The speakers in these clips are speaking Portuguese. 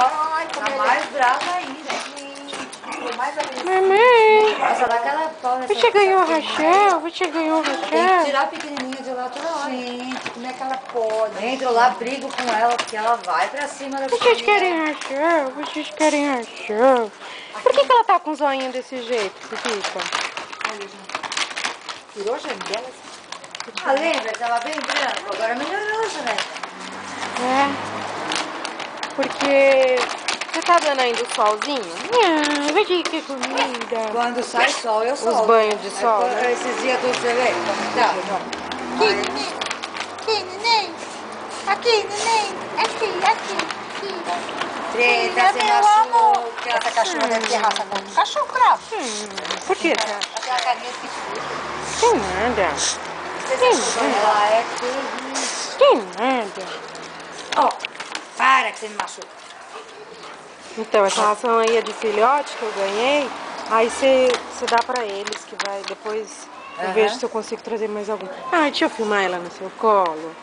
agora. Ai, Tá mais brava ainda. Mamãe, Nossa, dá aquela pau nessa... você ganhou o Rachel? Você ganhou o Tem que Rachel? tirar a pequenininha de lá toda hora. Gente, como é que ela pode? Entro lá, brigo com ela, porque ela vai pra cima da Vocês pequenininha. querem Rachel? Vocês querem Rachel? Por que ela tá com o zoinho desse jeito, Pipica? Olha, gente. Tirou a janela? Ah, lembra? Tava bem branco, agora melhorou, né? É. Porque você tá dando ainda o solzinho? Não, veja que comida. Quando sai sol, eu solto. Os banhos de sol, Aí, né? esses dias todos, você vê? Como tá? Aqui, neném. Aqui, neném. Aqui, neném. Aqui. Treta, se machuca. Essa cachorra deve ter raça com cachorro cravo. Por que você acha? Tem a carinha de pitbull. Tem nada. Ela é terrível. Tem nada. Ó, para que você me machuca. Então, essa ração aí é de filhote que eu ganhei. Aí você dá pra eles, que vai depois eu Aham. vejo se eu consigo trazer mais algum. Ai, deixa eu filmar ela no seu colo.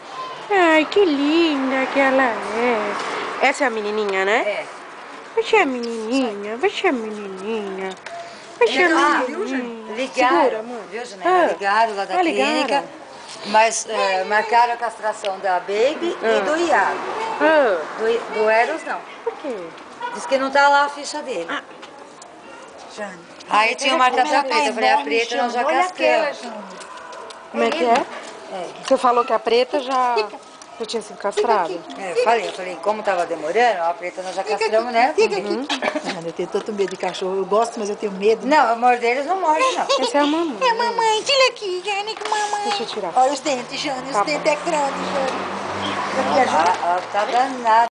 Ai, que linda que ela é. Essa é a menininha, né? É. Você é menininha, você é menininha. Você é Ah, menininha. ligaram, Segura, amor. viu, Janela? Ligaram lá da clínica, ligaram. mas marcaram a castração da Baby e do Iago. Ah, Do Eros, não. por quê? Diz que não tá lá a ficha dele. Jane. Aí tinha marcado a preta, eu falei, a preta nós já castramos. Como é que é? Você falou que a preta já tinha sido castrada. Eu falei, como tava demorando, a preta nós já castramos, né? Jane, eu tenho tanto medo de cachorro. Eu gosto, mas eu tenho medo. Não, a morder eles não mordem, não. Essa é a mamãe. É, mamãe, tira aqui, Jane, que mamãe. Deixa eu tirar. Olha os dentes, Jane, os Tá dentes é grande, Jane. Aqui, ajuda. Ela tá danada.